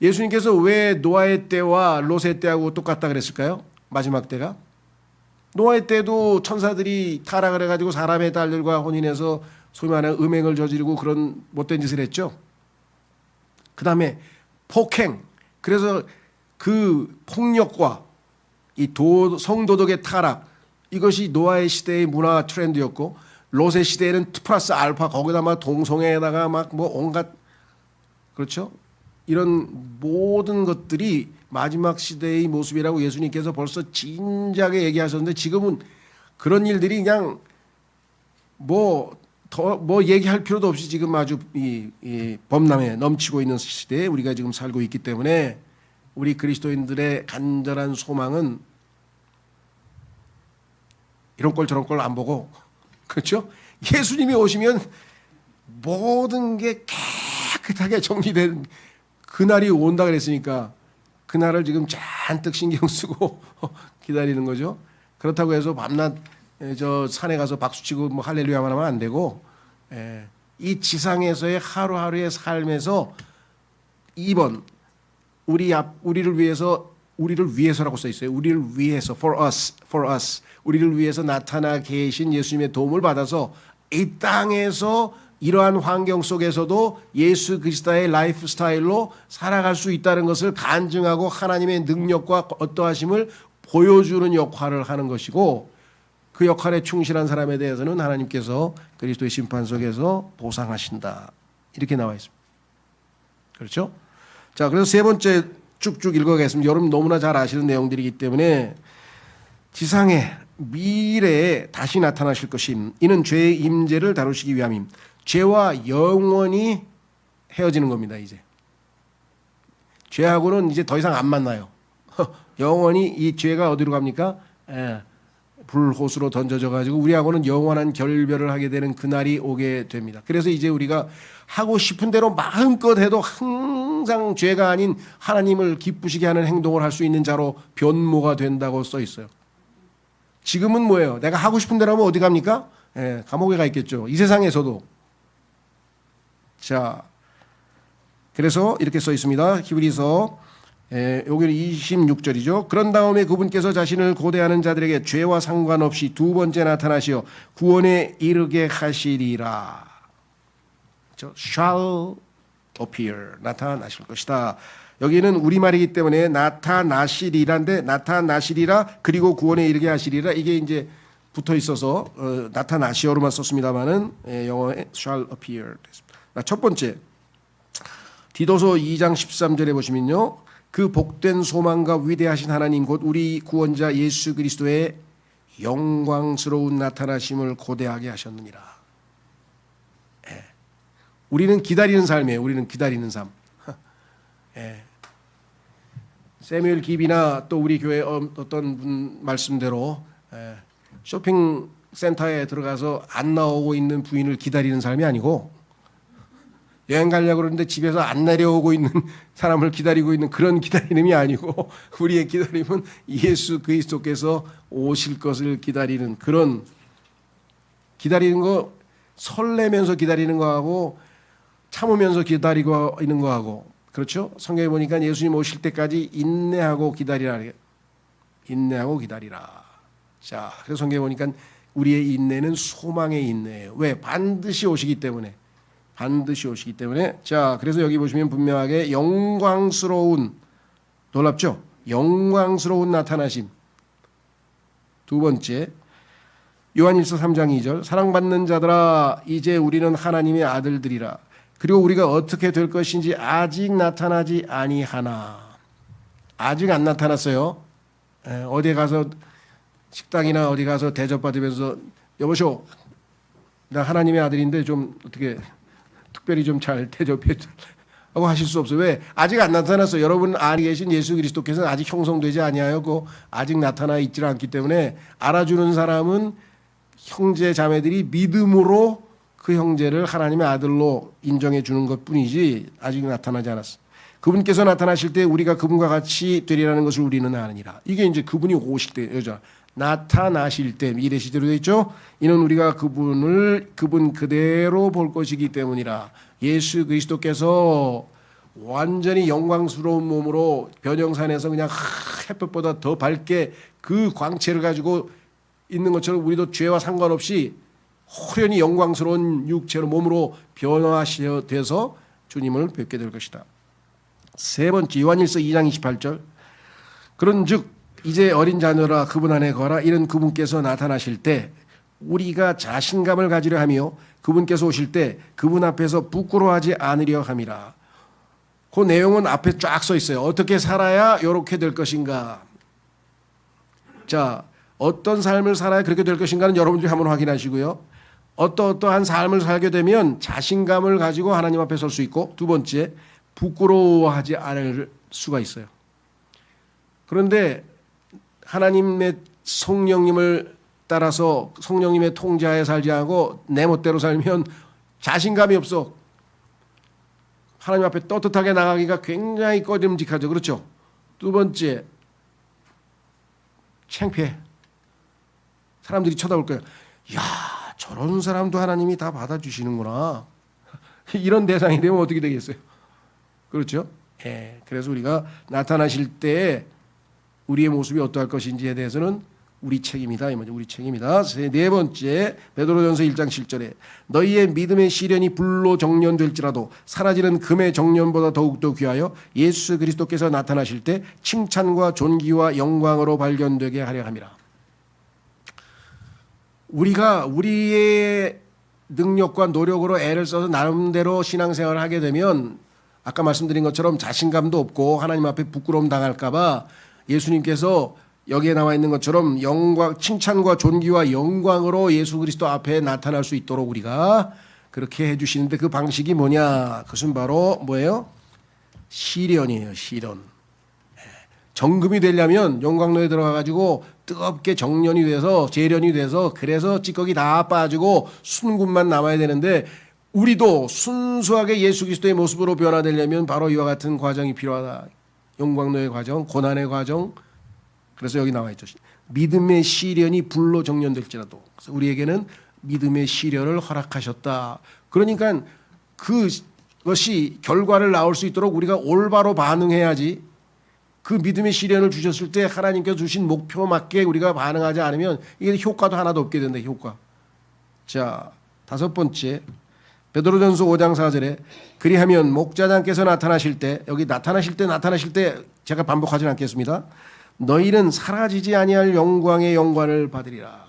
예수님께서 왜 노아의 때와 롯의 때하고 똑같다 그랬을까요? 마지막 때가. 노아의 때도 천사들이 타락을 해가지고 사람의 딸들과 혼인해서 소위 말하는 음행을 저지르고 그런 못된 짓을 했죠. 그 다음에 폭행. 그래서 그 폭력과 이 성도덕의 타락 이것이 노아의 시대의 문화 트렌드였고 롯의 시대에는 2+, 알파 거기다 막 동성애에다가 막 온갖 그렇죠. 이런 모든 것들이 마지막 시대의 모습이라고 예수님께서 벌써 진지하게 얘기하셨는데 지금은 그런 일들이 그냥 더 얘기할 필요도 없이 지금 아주 이 범람에 넘치고 있는 시대에 우리가 지금 살고 있기 때문에 우리 그리스도인들의 간절한 소망은 이런 꼴 저런 꼴 안 보고 그렇죠? 예수님이 오시면 모든 게 깨끗하게 정리된 그날이 온다 그랬으니까 그날을 지금 잔뜩 신경 쓰고 기다리는 거죠. 그렇다고 해서 밤낮 저 산에 가서 박수치고 할렐루야만 하면 안 되고 이 지상에서의 하루하루의 삶에서 2번 우리를 위해서라고 써 있어요. 우리를 위해서 for us 우리를 위해서 나타나 계신 예수님의 도움을 받아서 이 땅에서 이러한 환경 속에서도 예수 그리스도의 라이프 스타일로 살아갈 수 있다는 것을 간증하고 하나님의 능력과 어떠하심을 보여주는 역할을 하는 것이고 그 역할에 충실한 사람에 대해서는 하나님께서 그리스도의 심판 속에서 보상하신다. 이렇게 나와 있습니다. 그렇죠? 자, 그래서 3번째 쭉쭉 읽어가겠습니다. 여러분 너무나 잘 아시는 내용들이기 때문에 지상에 미래에 다시 나타나실 것임. 이는 죄의 임재를 다루시기 위함임. 죄와 영원히 헤어지는 겁니다. 이제 죄하고는 이제 더 이상 안 만나요. 영원히 이 죄가 어디로 갑니까? 불호수로 던져져 가지고 우리하고는 영원한 결별을 하게 되는 그날이 오게 됩니다. 그래서 이제 우리가 하고 싶은 대로 마음껏 해도 항상 죄가 아닌 하나님을 기쁘시게 하는 행동을 할 수 있는 자로 변모가 된다고 써 있어요. 지금은 뭐예요? 내가 하고 싶은 대로 하면 어디 갑니까? 감옥에 가 있겠죠. 이 세상에서도. 자, 그래서 이렇게 써 있습니다. 히브리서 여기는 26절이죠. 그런 다음에 그분께서 자신을 고대하는 자들에게 죄와 상관없이 2번째 나타나시어 구원에 이르게 하시리라. shall appear 나타나실 것이다. 여기는 우리말이기 때문에 나타나시리라인데 나타나시리라 그리고 구원에 이르게 하시리라 이게 이제 붙어 있어서 나타나시어로만 썼습니다만은 영어에 shall appear. 첫 번째 디도서 2장 13절에 보시면요. 그 복된 소망과 위대하신 하나님 곧 우리 구원자 예수 그리스도의 영광스러운 나타나심을 고대하게 하셨느니라. 우리는 기다리는 삶이에요. 우리는 기다리는 삶. 세뮤엘 깁이나 또 우리 교회 어떤 분 말씀대로 쇼핑센터에 들어가서 안 나오고 있는 부인을 기다리는 삶이 아니고 여행 가려고 그러는데 집에서 안 내려오고 있는 사람을 기다리고 있는 그런 기다림이 아니고 우리의 기다림은 예수 그리스도께서 오실 것을 기다리는 그런 기다리는 거 설레면서 기다리는 거하고 참으면서 기다리고 있는 거하고 그렇죠? 성경에 보니까 예수님 오실 때까지 인내하고 기다리라. 인내하고 기다리라. 자, 그래서 성경에 보니까 우리의 인내는 소망의 인내예요. 왜? 반드시 오시기 때문에. 반드시 오시기 때문에. 자, 그래서 여기 보시면 분명하게 영광스러운 놀랍죠? 영광스러운 나타나심. 두 번째 요한일서 3장 2절 사랑받는 자들아 이제 우리는 하나님의 아들들이라. 그리고 우리가 어떻게 될 것인지 아직 나타나지 아니하나. 아직 안 나타났어요. 어디 가서 식당이나 어디 가서 대접받으면서 여보쇼 나 하나님의 아들인데 좀 어떻게 특별히 좀 잘 대접해 하고 하실 수 없어요. 왜? 아직 안 나타났어요. 여러분 안에 계신 예수 그리스도께서는 아직 형성되지 아니하였고 아직 나타나 있지 않기 때문에 알아주는 사람은 형제 자매들이 믿음으로 그 형제를 하나님의 아들로 인정해 주는 것뿐이지 아직 나타나지 않았어. 그분께서 나타나실 때 우리가 그분과 같이 되리라는 것을 우리는 아느니라. 이게 이제 그분이 오실 때 여자 나타나실 때 미래 시제로 되어 있죠. 이는 우리가 그분 그대로 볼 것이기 때문이라. 예수 그리스도께서 완전히 영광스러운 몸으로 변형산에서 그냥 햇볕보다 더 밝게 그 광채를 가지고 있는 것처럼 우리도 죄와 상관없이 호련히 영광스러운 육체로 몸으로 변화되어서 주님을 뵙게 될 것이다. 세 번째 요한일서 2장 28절 그런즉 이제 어린 자녀라 그분 안에 거라 이는 그분께서 나타나실 때 우리가 자신감을 가지려 하며 그분께서 오실 때 그분 앞에서 부끄러워하지 않으려 함이라. 그 내용은 앞에 쫙 써 있어요. 어떻게 살아야 이렇게 될 것인가. 자, 어떤 삶을 살아야 그렇게 될 것인가는 여러분들이 한번 확인하시고요. 어떠한 삶을 살게 되면 자신감을 가지고 하나님 앞에 설 수 있고 두 번째 부끄러워하지 않을 수가 있어요. 그런데 하나님의 성령님을 따라서 성령님의 통제하에 살지 않고 내 멋대로 살면 자신감이 없어. 하나님 앞에 떳떳하게 나가기가 굉장히 꺼림직하죠. 그렇죠? 두 번째 창피해. 사람들이 쳐다볼 거예요. 야, 저런 사람도 하나님이 다 받아주시는구나. 이런 대상이 되면 어떻게 되겠어요? 그렇죠? 예. 그래서 우리가 나타나실 때 우리의 모습이 어떠할 것인지에 대해서는 우리 책임이다. 이 말이죠. 우리 책임이다. 네 번째 베드로전서 1장 7절에 너희의 믿음의 시련이 불로 정련될지라도 사라지는 금의 정련보다 더욱더 귀하여 예수 그리스도께서 나타나실 때 칭찬과 존귀와 영광으로 발견되게 하려 함이라. 우리가 우리의 능력과 노력으로 애를 써서 나름대로 신앙생활을 하게 되면 아까 말씀드린 것처럼 자신감도 없고 하나님 앞에 부끄러움 당할까 봐 예수님께서 여기에 나와 있는 것처럼 영광, 칭찬과 존귀와 영광으로 예수 그리스도 앞에 나타날 수 있도록 우리가 그렇게 해주시는데 그 방식이 뭐냐? 그것은 바로 뭐예요? 시련이에요. 시련. 정금이 되려면 영광로에 들어가가지고 뜨겁게 정련이 돼서 재련이 돼서 그래서 찌꺼기 다 빠지고 순금만 남아야 되는데 우리도 순수하게 예수 그리스도의 모습으로 변화되려면 바로 이와 같은 과정이 필요하다. 영광로의 과정, 고난의 과정. 그래서 여기 나와 있죠. 믿음의 시련이 불로 정련될지라도. 그래서 우리에게는 믿음의 시련을 허락하셨다. 그러니까 그것이 결과를 낳을 수 있도록 우리가 올바로 반응해야지. 그 믿음의 시련을 주셨을 때 하나님께서 주신 목표 맞게 우리가 반응하지 않으면 이게 효과도 하나도 없게 된다. 효과. 자, 다섯 번째 베드로전서 5장 4절에 그리하면 목자장께서 나타나실 때, 여기 나타나실 때 제가 반복하지는 않겠습니다. 너희는 사라지지 아니할 영광의 영광을 받으리라.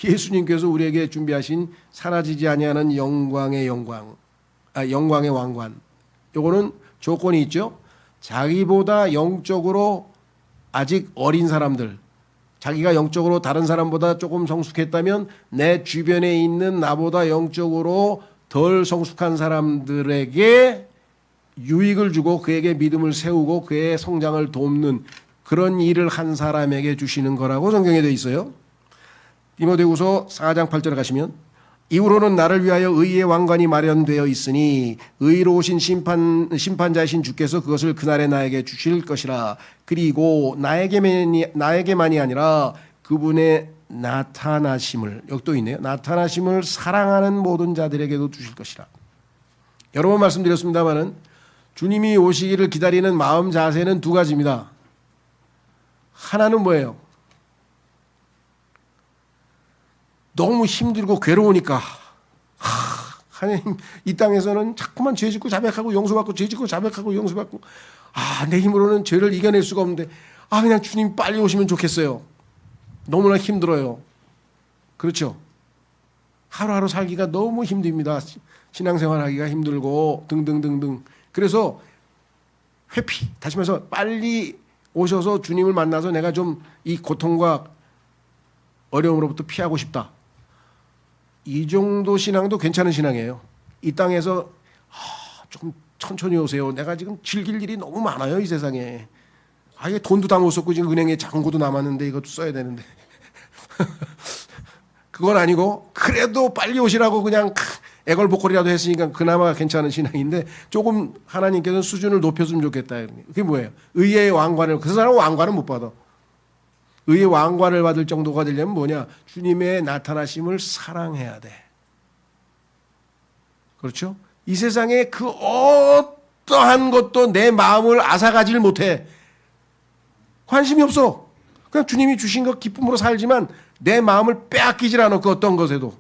예수님께서 우리에게 준비하신 사라지지 아니하는 영광의 영광, 영광의 왕관. 요거는 조건이 있죠. 자기보다 영적으로 아직 어린 사람들, 자기가 영적으로 다른 사람보다 조금 성숙했다면 내 주변에 있는 나보다 영적으로 덜 성숙한 사람들에게 유익을 주고 그에게 믿음을 세우고 그의 성장을 돕는 그런 일을 한 사람에게 주시는 거라고 성경에 되어 있어요. 디모데후서 4장 8절에 가시면 이후로는 나를 위하여 의의 왕관이 마련되어 있으니 의로우신 심판자이신 주께서 그것을 그날에 나에게 주실 것이라. 그리고 나에게만이 아니라 그분의 나타나심을, 여기 또 있네요. 나타나심을 사랑하는 모든 자들에게도 주실 것이라. 여러 번 말씀드렸습니다마는 주님이 오시기를 기다리는 마음 자세는 두 가지입니다. 하나는 뭐예요? 너무 힘들고 괴로우니까 하나님 이 땅에서는 자꾸만 죄 짓고 자백하고 용서받고 죄 짓고 자백하고 용서받고 내 힘으로는 죄를 이겨낼 수가 없는데 그냥 주님 빨리 오시면 좋겠어요. 너무나 힘들어요. 그렇죠? 하루하루 살기가 너무 힘듭니다. 신앙생활하기가 힘들고 등등등등. 그래서 회피, 다시 말해서 빨리 오셔서 주님을 만나서 내가 좀 이 고통과 어려움으로부터 피하고 싶다. 이 정도 신앙도 괜찮은 신앙이에요. 이 땅에서 조금 천천히 오세요. 내가 지금 즐길 일이 너무 많아요, 이 세상에. 이게 돈도 다 못 썼고 지금 은행에 잔고도 남았는데 이것도 써야 되는데. 그건 아니고 그래도 빨리 오시라고 그냥 애걸복걸이라도 했으니까 그나마 괜찮은 신앙인데 조금 하나님께서는 수준을 높여주면 좋겠다. 그게 뭐예요? 의의 왕관을, 그 사람은 왕관을 못 받아. 의의 왕관을 받을 정도가 되려면 뭐냐? 주님의 나타나심을 사랑해야 돼. 그렇죠? 이 세상에 그 어떠한 것도 내 마음을 앗아가질 못해. 관심이 없어. 그냥 주님이 주신 것 기쁨으로 살지만 내 마음을 빼앗기질 않아. 그 어떤 것에도.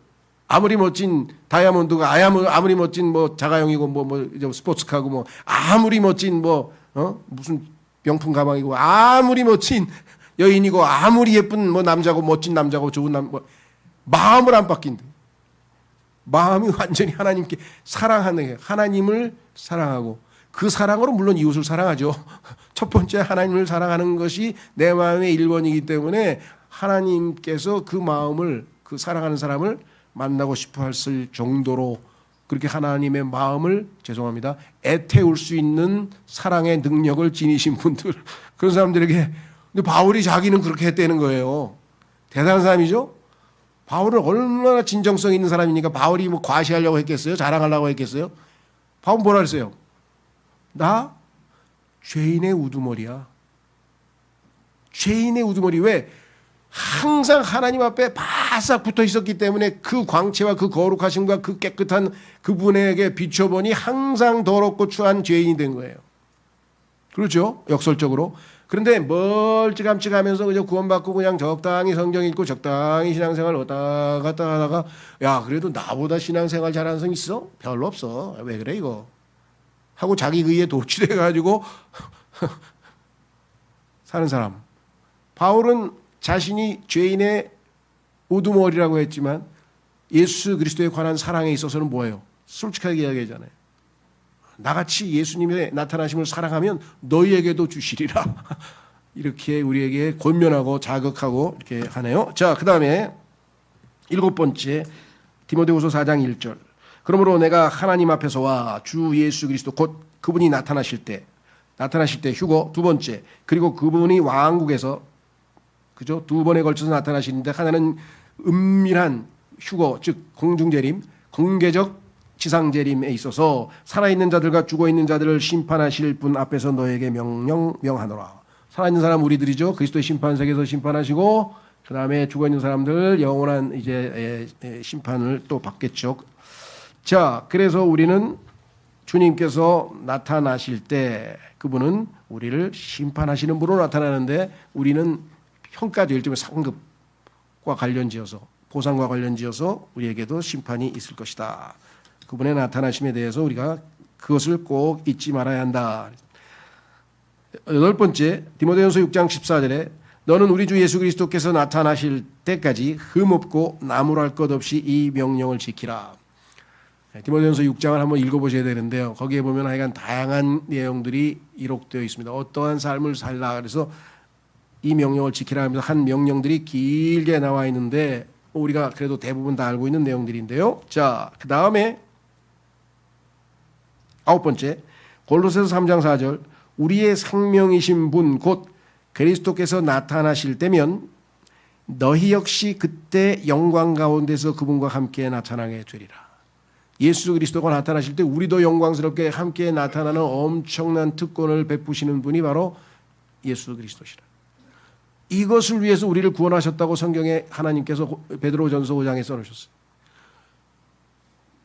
아무리 멋진 다이아몬드가, 아무리 멋진 자가용이고 스포츠카고 아무리 멋진 무슨 명품 가방이고 아무리 멋진 여인이고 아무리 예쁜 남자고 멋진 남자고 좋은 마음을 안 바뀐다. 마음이 완전히 하나님께 사랑하는, 하나님을 사랑하고 그 사랑으로 물론 이웃을 사랑하죠. 첫 번째 하나님을 사랑하는 것이 내 마음의 1번이기 때문에 하나님께서 그 마음을, 그 사랑하는 사람을 만나고 싶어 했을 정도로 그렇게 하나님의 마음을 애태울 수 있는 사랑의 능력을 지니신 분들, 그런 사람들에게. 근데 바울이 자기는 그렇게 했다는 거예요. 대단한 사람이죠. 바울은 얼마나 진정성 있는 사람이니까 바울이 과시하려고 했겠어요? 자랑하려고 했겠어요? 바울은 뭐라 그랬어요? 나 죄인의 우두머리야. 죄인의 우두머리. 왜? 항상 하나님 앞에 바싹 붙어 있었기 때문에 그 광채와 그 거룩하심과 그 깨끗한 그분에게 비춰보니 항상 더럽고 추한 죄인이 된 거예요. 그렇죠? 역설적으로. 그런데 멀찌감치 가면서 그냥 구원받고 그냥 적당히 성경 읽고 적당히 신앙생활 왔다 갔다 하다가 그래도 나보다 신앙생활 잘하는 사람 있어? 별로 없어. 왜 그래 이거? 하고 자기 의에 도취돼가지고 사는 사람. 바울은 자신이 죄인의 우두머리라고 했지만 예수 그리스도에 관한 사랑에 있어서는 뭐예요? 솔직하게 이야기하잖아요. 나같이 예수님의 나타나심을 사랑하면 너희에게도 주시리라. 이렇게 우리에게 권면하고 자극하고 이렇게 하네요. 자, 그 다음에 7번째 디모데후서 4장 1절. 그러므로 내가 하나님 앞에서와 주 예수 그리스도 곧 그분이 나타나실 때 휴거. 두 번째, 그리고 그분이 왕국에서, 그죠? 두 번에 걸쳐서 나타나시는데 하나는 은밀한 휴거, 즉 공중재림, 공개적 지상재림에 있어서 살아있는 자들과 죽어있는 자들을 심판하실 분 앞에서 너에게 명하노라. 살아있는 사람 우리들이죠. 그리스도의 심판석에서 심판하시고 그 다음에 죽어있는 사람들 영원한 이제 심판을 또 받겠죠. 자, 그래서 우리는 주님께서 나타나실 때 그분은 우리를 심판하시는 분으로 나타나는데 우리는 평가될 때 상급과 관련지어서, 보상과 관련지어서 우리에게도 심판이 있을 것이다. 그분의 나타나심에 대해서 우리가 그것을 꼭 잊지 말아야 한다. 8번째, 디모데전서 6장 14절에 너는 우리 주 예수 그리스도께서 나타나실 때까지 흠없고 나무랄 것 없이 이 명령을 지키라. 디모데전서 6장을 한번 읽어보셔야 되는데요. 거기에 보면 하여간 다양한 내용들이 기록되어 있습니다. 어떠한 삶을 살라 그래서 이 명령을 지키라 하면서 한 명령들이 길게 나와 있는데 우리가 그래도 대부분 다 알고 있는 내용들인데요. 자, 그 다음에 9번째, 골로새서 3장 4절 우리의 생명이신 분 곧 그리스도께서 나타나실 때면 너희 역시 그때 영광 가운데서 그분과 함께 나타나게 되리라. 예수 그리스도가 나타나실 때 우리도 영광스럽게 함께 나타나는 엄청난 특권을 베푸시는 분이 바로 예수 그리스도시라. 이것을 위해서 우리를 구원하셨다고 성경에 하나님께서 베드로전서 5장에 써놓으셨어요.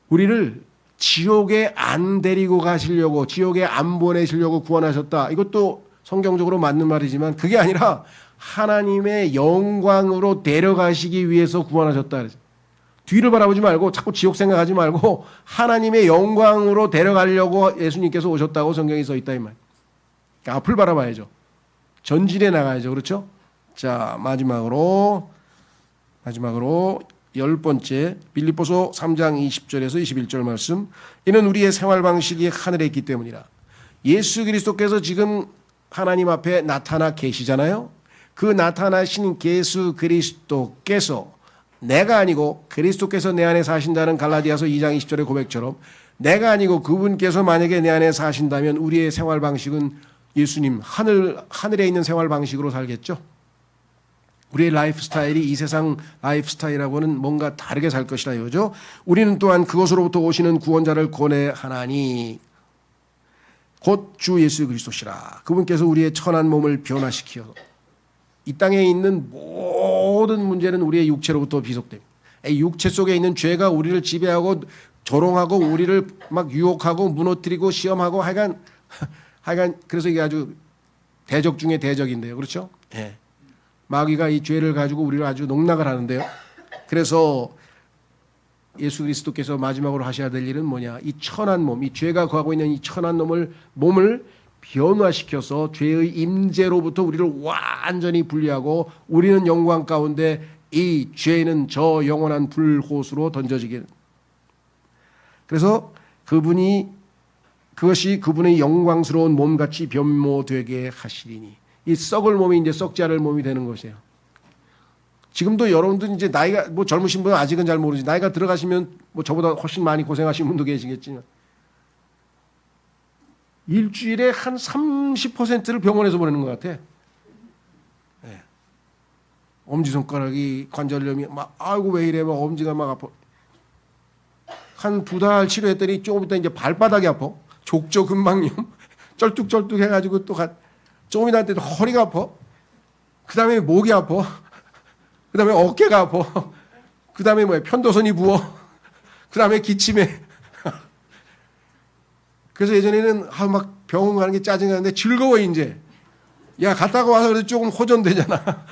우리를 지옥에 안 데리고 가시려고, 지옥에 안 보내시려고 구원하셨다. 이것도 성경적으로 맞는 말이지만 그게 아니라 하나님의 영광으로 데려가시기 위해서 구원하셨다. 뒤를 바라보지 말고 자꾸 지옥 생각하지 말고 하나님의 영광으로 데려가려고 예수님께서 오셨다고 성경에 써 있다 이 말. 그러니까 앞을 바라봐야죠. 전진해 나가야죠. 그렇죠? 자, 마지막으로 10번째 빌립보서 3장 20절에서 21절 말씀. 이는 우리의 생활 방식이 하늘에 있기 때문이라. 예수 그리스도께서 지금 하나님 앞에 나타나 계시잖아요. 그 나타나신 예수 그리스도께서 내가 아니고 그리스도께서 내 안에 사신다는 갈라디아서 2장 20절의 고백처럼 내가 아니고 그분께서 만약에 내 안에 사신다면 우리의 생활 방식은 예수님 하늘에 있는 생활 방식으로 살겠죠. 우리의 라이프 스타일이 이 세상 라이프 스타일하고는 뭔가 다르게 살 것이라 이거죠. 우리는 또한 그것으로부터 오시는 구원자를 고뇌하나니 곧 주 예수 그리스도시라. 그분께서 우리의 천한 몸을 변화시켜 이 땅에 있는 모든 문제는 우리의 육체로부터 비속됩니다. 육체 속에 있는 죄가 우리를 지배하고 조롱하고 우리를 막 유혹하고 무너뜨리고 시험하고 하여간 그래서 이게 아주 대적 중에 대적인데요. 그렇죠? 예. 마귀가 이 죄를 가지고 우리를 아주 농락을 하는데요. 그래서 예수 그리스도께서 마지막으로 하셔야 될 일은 뭐냐? 이 천한 몸, 이 죄가 거하고 있는 이 천한 몸을 변화시켜서 죄의 임재로부터 우리를 완전히 분리하고 우리는 영광 가운데 이 죄는 저 영원한 불호수로 던져지게. 그래서 그것이 그분의 영광스러운 몸같이 변모되게 하시리니 이 썩을 몸이 이제 썩지 않을 몸이 되는 것이에요. 지금도 여러분들 이제 나이가 뭐 젊으신 분은 아직은 잘 모르지 나이가 들어가시면 뭐 저보다 훨씬 많이 고생하신 분도 계시겠지만 일주일에 한 30%를 병원에서 보내는 것 같아. 네. 엄지손가락이 관절염이 막 아이고 왜 이래 막 엄지가 막 아파. 한 2달 치료했더니 조금 있다 이제 발바닥이 아파. 족저근막염 쩔뚝쩔뚝 해가지고 또 조금 있다 또 허리가 아파. 그 다음에 목이 아파. 그 다음에 어깨가 아파. 그 다음에 뭐야 편도선이 부어. 그 다음에 기침해. 그래서 예전에는 막 병원 가는 게 짜증나는데 즐거워 이제. 야 갔다가 와서 그래도 조금 호전되잖아.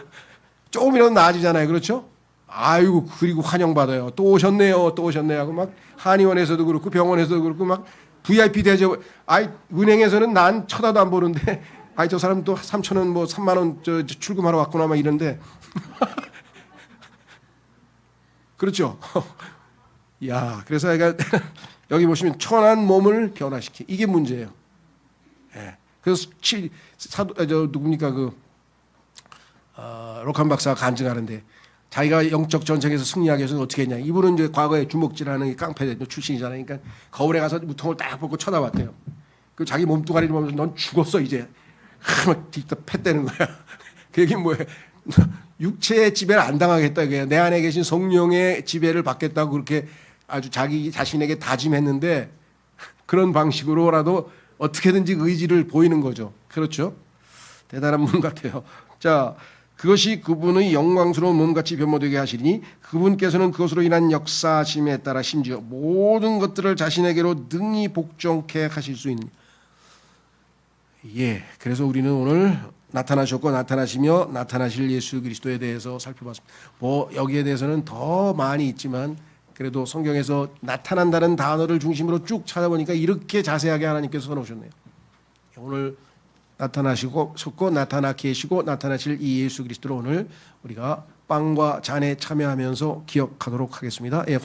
조금이라도 나아지잖아요. 그렇죠? 아이고 그리고 환영받아요. 또 오셨네요. 또 오셨네요 하고 막 한의원에서도 그렇고 병원에서도 그렇고 막 VIP 대접. 은행에서는 난 쳐다도 안 보는데 저 사람 또 3,000원 뭐 3만 원 출금하러 왔구나 막 이런데. 그렇죠? 야, 그래서 여기 보시면 천한 몸을 변화시키. 이게 문제예요. 예. 그래서 누굽니까 로칸 박사가 간증하는데 자기가 영적 전쟁에서 승리하기 위해서는 어떻게 했냐. 이분은 이제 과거에 주먹질하는 깡패 출신이잖아요. 그러니까 거울에 가서 무통을 딱 벗고 쳐다봤대요. 그 자기 몸뚱아리를 보면서 넌 죽었어 이제. 막 뒤집다 팻다는 거야. 그 얘기는 뭐예요? 육체의 지배를 안 당하겠다. 내 안에 계신 성령의 지배를 받겠다고 그렇게 아주 자기 자신에게 다짐했는데 그런 방식으로라도 어떻게든지 의지를 보이는 거죠. 그렇죠? 대단한 분 같아요. 자, 그것이 그분의 영광스러운 몸같이 변모되게 하시니 그분께서는 그것으로 인한 역사심에 따라 심지어 모든 것들을 자신에게로 능히 복종케 하실 수 있는. 예, 그래서 우리는 오늘 나타나셨고 나타나시며 나타나실 예수 그리스도에 대해서 살펴봤습니다. 뭐 여기에 대해서는 더 많이 있지만 그래도 성경에서 나타난다는 단어를 중심으로 쭉 찾아보니까 이렇게 자세하게 하나님께서 써놓으셨네요. 오늘 나타나셨고 나타나 계시고 나타나실 이 예수 그리스도로 오늘 우리가 빵과 잔에 참여하면서 기억하도록 하겠습니다. 예,